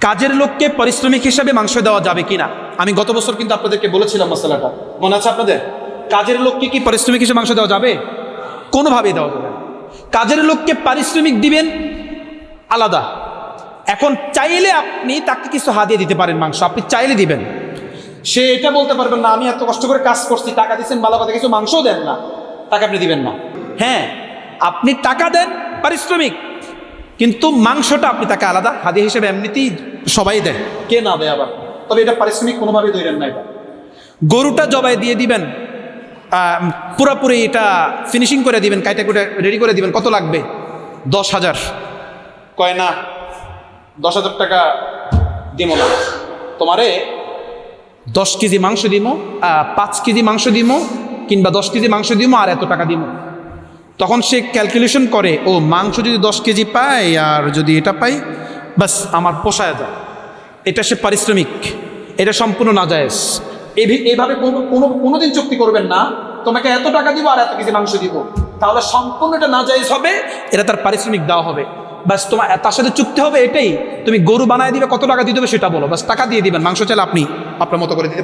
কাজের লোককে পারিশ্রমিক হিসাবে মাংস দেওয়া যাবে কিনা। আমি গত বছর কিন্তু আপনাদেরকে বলেছিলাম মশলাটা, মনে আছে আপনাদের? কাজের লোককে কি পারিশ্রমিক হিসেবে মাংস দেওয়া যাবে? কোনোভাবেই দেওয়া যাবে না। কাজের লোককে পারিশ্রমিক দিবেন আলাদা। এখন চাইলে আপনি তাকে কিছু হাদিয়া দিতে পারেন, মাংস আপনি চাইলে দিবেন। সে এটা বলতে পারবেন না আমি এত কষ্ট করে কাজ করছি, টাকা দিচ্ছেন ভালো কথা, কিছু মাংসও দেন না, টাকা আপনি দিবেন না। হ্যাঁ, আপনি টাকা দেন পারিশ্রমিক, কিন্তু মাংসটা আপনি তাকে আলাদা হাদিয়া হিসেবে এমনিতেই সবাই দেয়, কে না দেয় আবার, তবে এটা পারিশ্রমিক কোনোভাবেই ধরেন না। এটা গরুটা জবাই দিয়ে দিবেন, পুরোপুরি এটা ফিনিশিং করে দিবেন, কাইটা কুটে রেডি করে দিবেন, কত লাগবে? 10,000। কয় না 10,000 টাকা দিব না, তোমারে 10 কেজি মাংস দিব, 5 কেজি মাংস দিব, কিংবা 10 কেজি মাংস দিব আর এত টাকা দিব। তখন সে ক্যালকুলেশন করে, ও মাংস যদি 10 কেজি পাই আর যদি এটা পাই, বাস আমার পোষায় যায়, এটা সে পারিশ্রমিক, এটা সম্পূর্ণ নাজায়েজ। এইভাবে কোনোদিন চুক্তি করবেন না তোমাকে এত টাকা দিব আর এত কেজি মাংস দিব, তাহলে সম্পূর্ণ এটা নাজায়েজ হবে, এটা তার পারিশ্রমিক দেওয়া হবে। বাস তোমার তার সাথে চুক্তি হবে এটাই, তুমি গরু বানায় দিবে, কত টাকা দিতে হবে সেটা বলো, বাস টাকা দিয়ে দিবেন, মাংস চাইলে আপনি আপনার মতো করে দিতে পারেন।